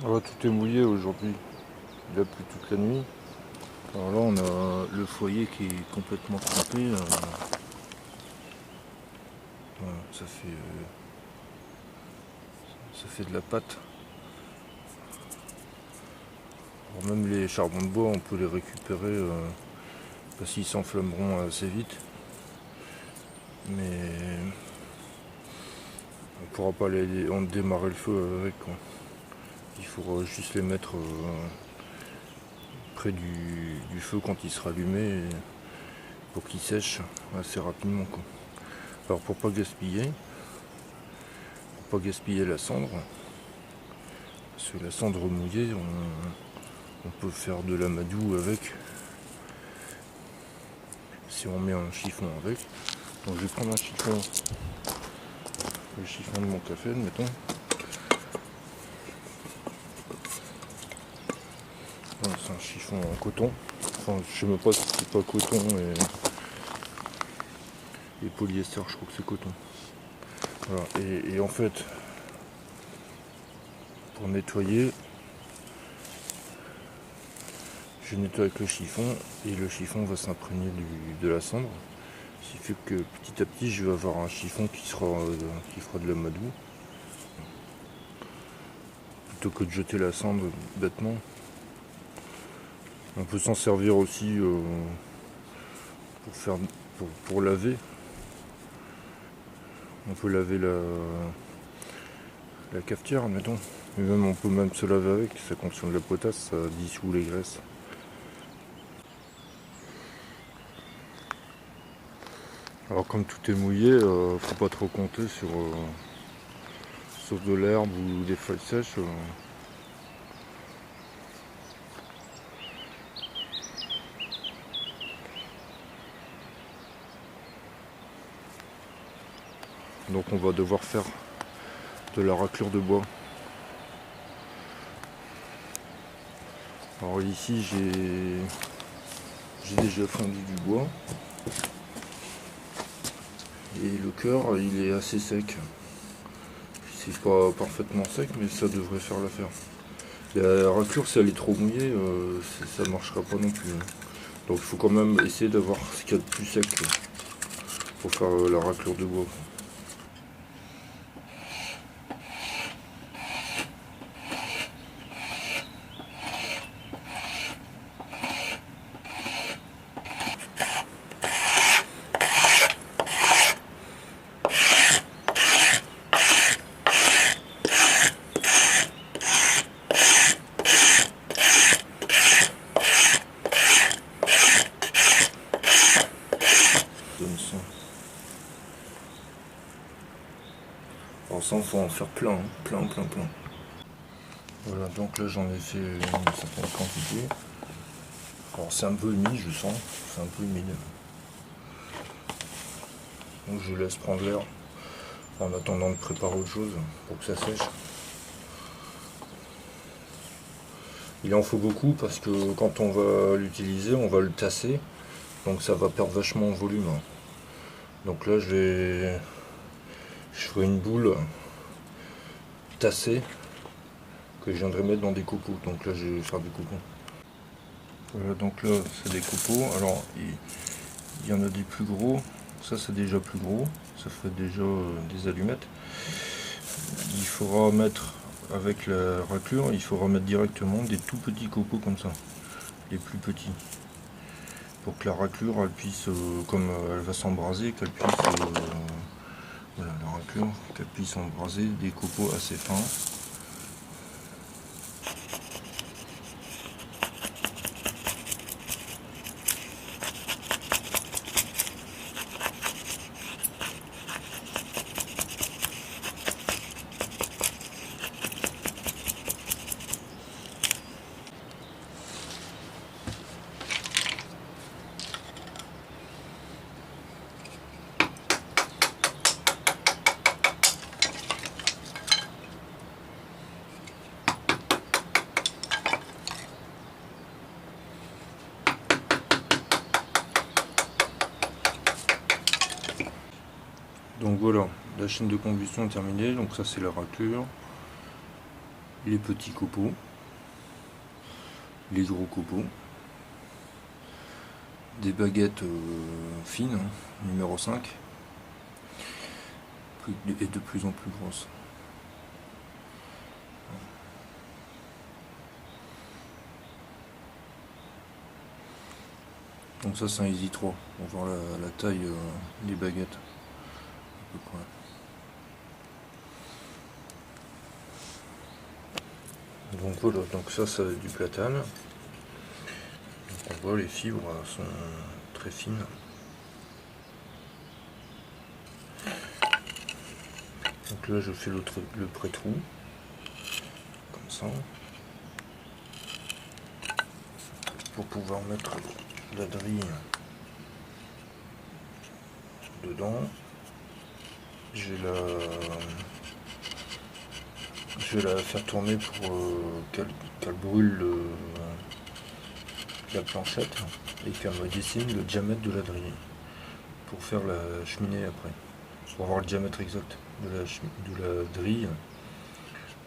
Ouais, tout est mouillé aujourd'hui. Il a plu toute la nuit. Alors là, on a le foyer qui est complètement trempé. Voilà, ça fait de la pâte. Alors même les charbons de bois, on peut les récupérer parce qu'ils s'enflammeront assez vite. Mais on ne pourra pas on démarrer le feu avec, quoi. Il faudra juste les mettre près du feu quand il sera allumé pour qu'il sèche assez rapidement, quoi. Alors pour pas gaspiller la cendre, parce que la cendre mouillée, on peut faire de l'amadou avec, si on met un chiffon avec. Donc je vais prendre un chiffon, le chiffon de mon café, admettons. Voilà, c'est un chiffon en coton. Enfin, je sais même pas si c'est pas coton et polyester, je crois que c'est coton. Voilà. Et en fait, pour nettoyer, je nettoie avec le chiffon et le chiffon va s'imprégner de la cendre. Ce qui fait que petit à petit je vais avoir un chiffon qui fera de l'amadou. Plutôt que de jeter la cendre bêtement. On peut s'en servir aussi pour laver. On peut laver la cafetière, admettons. Et même on peut même se laver avec, ça contient de la potasse, ça dissout les graisses. Alors comme tout est mouillé, faut pas trop compter sur de l'herbe ou des feuilles sèches. Donc on va devoir faire de la raclure de bois. Alors ici j'ai déjà fondu du bois. Et le cœur il est assez sec. C'est pas parfaitement sec mais ça devrait faire l'affaire. La raclure si elle est trop mouillée ça marchera pas non plus. Donc il faut quand même essayer d'avoir ce qu'il y a de plus sec pour faire la raclure de bois. Alors ça, il faut en faire plein, hein. Plein. Voilà, donc là j'en ai fait une certaine quantité. Alors c'est un peu humide, je sens, c'est un peu humide. Donc je laisse prendre l'air en attendant de préparer autre chose pour que ça sèche. Il en faut beaucoup parce que quand on va l'utiliser, on va le tasser. Donc ça va perdre vachement en volume. Donc là je ferai une boule tassée que je viendrai mettre dans des copeaux. Donc là je vais faire des copeaux. Voilà, donc là c'est des copeaux. Alors il y en a des plus gros. Ça c'est déjà plus gros. Ça fait déjà des allumettes. Il faudra mettre avec la raclure, il faudra mettre directement des tout petits copeaux comme ça. Les plus petits. Pour que la raclure elle puisse, comme elle va s'embraser, qu'elle puisse, voilà, la raclure, qu'elle puisse embraser des copeaux assez fins. Donc voilà, la chaîne de combustion est terminée, donc ça c'est la raclure. les petits copeaux, les gros copeaux, des baguettes fines, numéro 5, et de plus en plus grosses. Donc ça c'est un Easy 3, on va voir la taille des baguettes à peu près. Donc voilà, donc ça c'est du platane. Donc on voit les fibres sont très fines. Donc là je fais le pré-trou, comme ça, pour pouvoir mettre la drille dedans. Je vais la faire tourner pour qu'elle brûle la planchette et qu'elle me dessine le diamètre de la drille pour faire la cheminée après, pour avoir le diamètre exact de la drille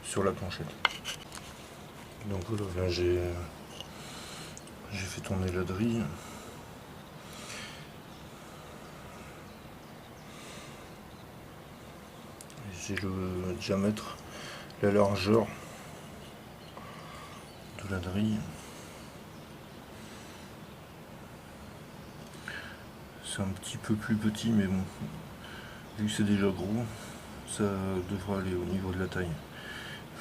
sur la planchette. Donc voilà, là j'ai fait tourner la drille. J'ai le diamètre, la largeur de la drille. C'est un petit peu plus petit, mais bon, vu que c'est déjà gros, ça devrait aller au niveau de la taille.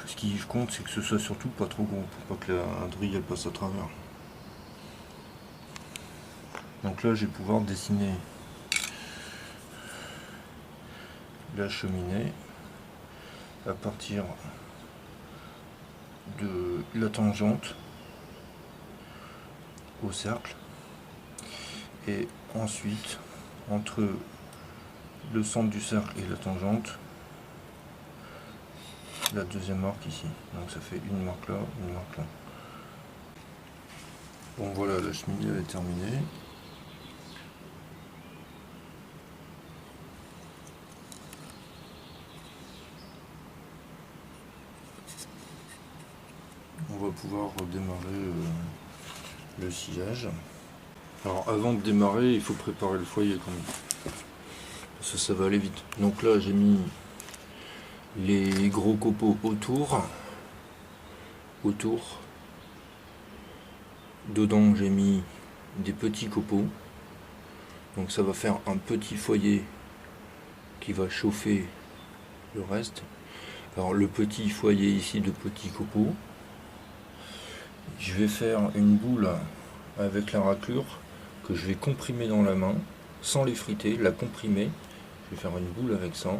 Ce qui compte, c'est que ce soit surtout pas trop gros, pour pas que la drille elle passe à travers. Donc là, je vais pouvoir dessiner la cheminée à partir de la tangente au cercle, et ensuite entre le centre du cercle et la tangente, la deuxième marque ici. Donc ça fait une marque là, une marque là. Bon voilà, la cheminée est terminée. On va pouvoir redémarrer le sciage. Alors avant de démarrer, il faut préparer le foyer quand même, parce que ça va aller vite. Donc là j'ai mis les gros copeaux autour. Dedans j'ai mis des petits copeaux. Donc ça va faire un petit foyer qui va chauffer le reste. Alors le petit foyer ici de petits copeaux, je vais faire une boule avec la raclure que je vais comprimer dans la main, sans l'effriter, la comprimer. Je vais faire une boule avec ça,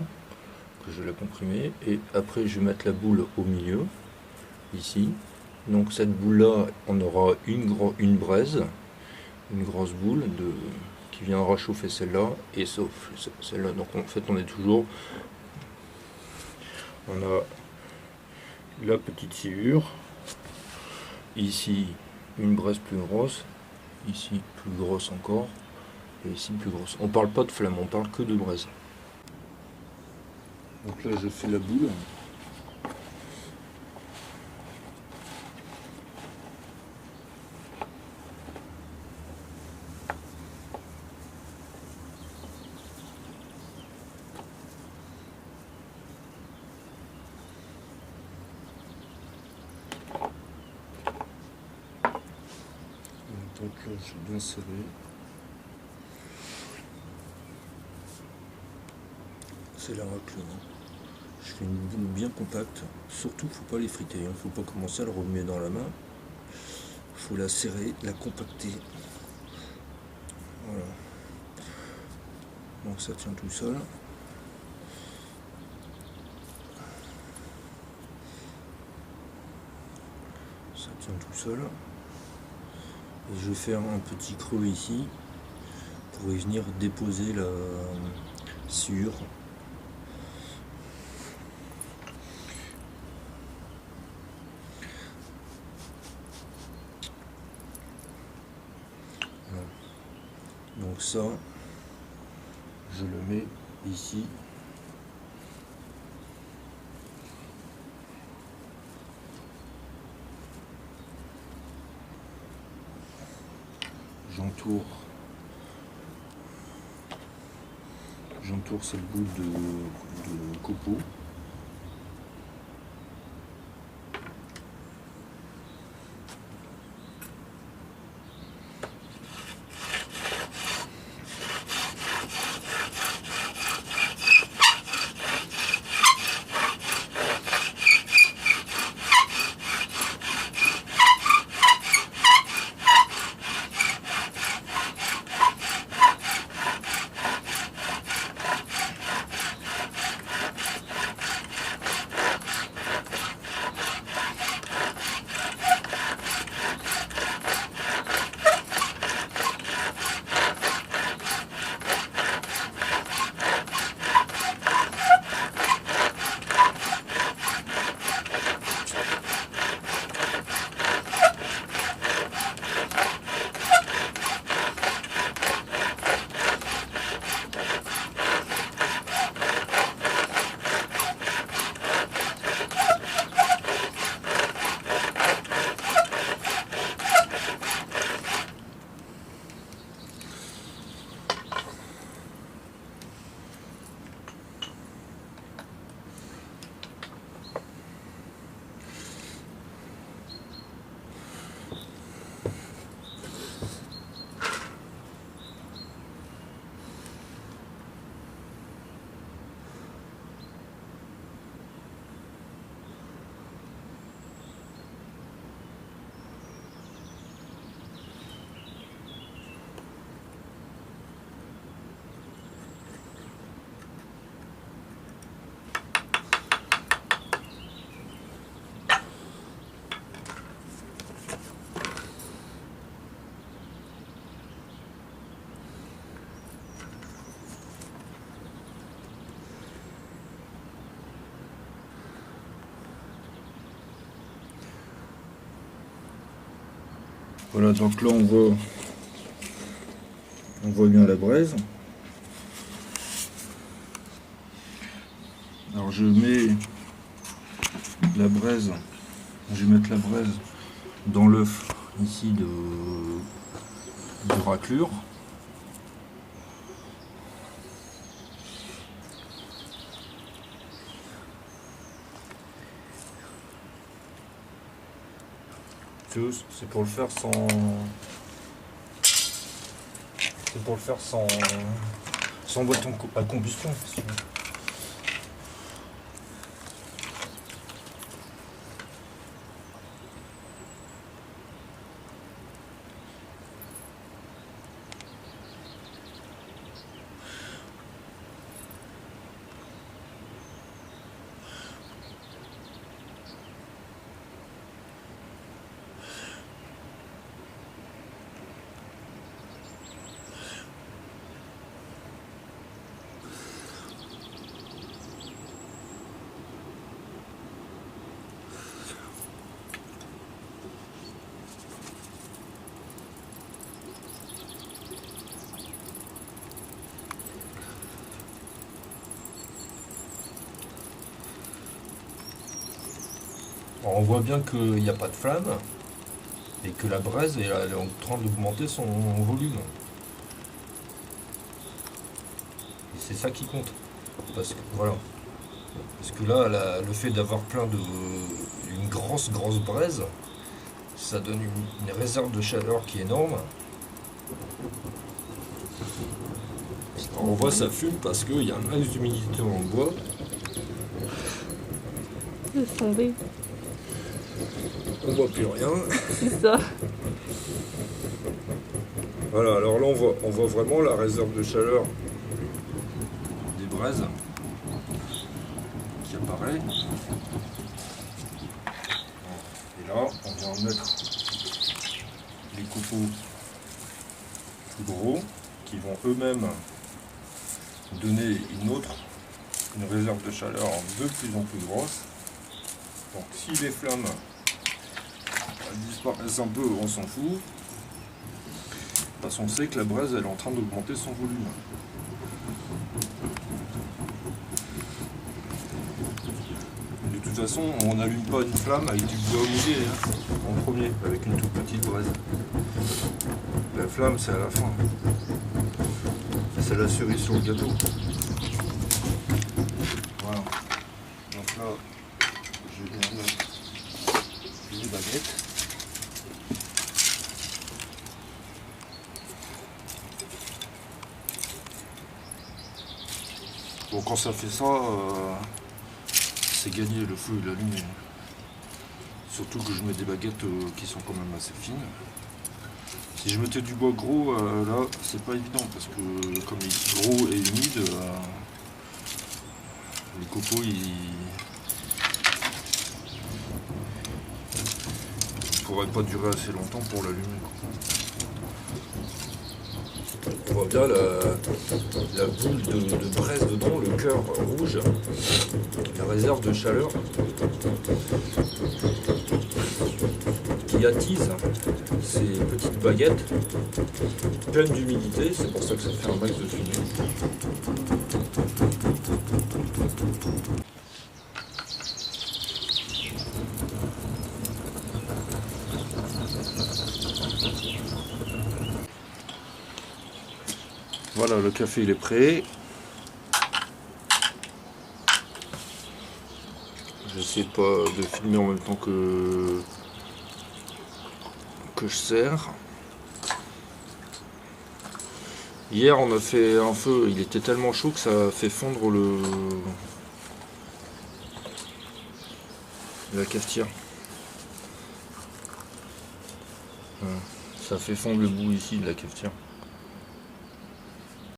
que je vais la comprimer, et après je vais mettre la boule au milieu, ici. Donc cette boule là, on aura une braise, une grosse boule qui viendra chauffer celle-là, et sauf celle-là. Donc en fait on est toujours, on a la petite sciure, ici une braise plus grosse, ici plus grosse encore, et ici plus grosse. On parle pas de flamme, on parle que de braise. Donc là je fais la boule. Donc là je vais bien serrer. C'est la raclure. Je fais une boule bien compacte. Surtout faut pas l'effriter, il ne faut pas commencer à le remuer dans la main. Il faut la serrer, la compacter. Voilà. Donc ça tient tout seul. Ça tient tout seul. Et je vais faire un petit creux ici pour y venir déposer la sciure. Voilà. Donc ça, je le mets ici. j'entoure cette boule de copeaux. Voilà, donc là on voit bien la braise. Alors je mets la braise, je vais mettre la braise dans l'œuf ici de raclure. C'est pour le faire sans boîte à combustion. Alors on voit bien qu'il n'y a pas de flamme et que la braise elle est en train d'augmenter son volume. Et c'est ça qui compte. Parce que voilà. Parce que là, le fait d'avoir une grosse braise, ça donne une réserve de chaleur qui est énorme. Alors on voit ça fume parce qu'il y a un max d'humidité dans le bois. Laisse tomber. On voit plus rien. C'est ça. Voilà, alors là on voit vraiment la réserve de chaleur des braises qui apparaît. Et là, on vient mettre les copeaux plus gros qui vont eux-mêmes donner une réserve de chaleur de plus en plus grosse. Donc si les flammes disparaissent un peu, on s'en fout. Parce qu'on sait que la braise elle est en train d'augmenter son volume. De toute toute façon, on n'allume pas une flamme avec du bois mouillé hein, en premier, avec une toute petite braise. La flamme, c'est à la fin. C'est la cerise sur le gâteau. Voilà. Donc là, je vais mettre les baguettes. Bon, quand ça fait ça, c'est gagné, le feu il est allumé. Surtout que je mets des baguettes qui sont quand même assez fines. Si je mettais du bois gros, là, c'est pas évident parce que comme il est gros et humide, les copeaux ils pourraient pas durer assez longtemps pour l'allumer. On voit bien la boule de braise dedans, le cœur rouge, la réserve de chaleur qui attise ces petites baguettes pleines d'humidité, c'est pour ça que ça fait un max de fumée. Voilà, le café il est prêt. J'essaie pas de filmer en même temps que je sers. Hier on a fait un feu, il était tellement chaud que ça a fait fondre la cafetière. Ça fait fondre le bout ici de la cafetière.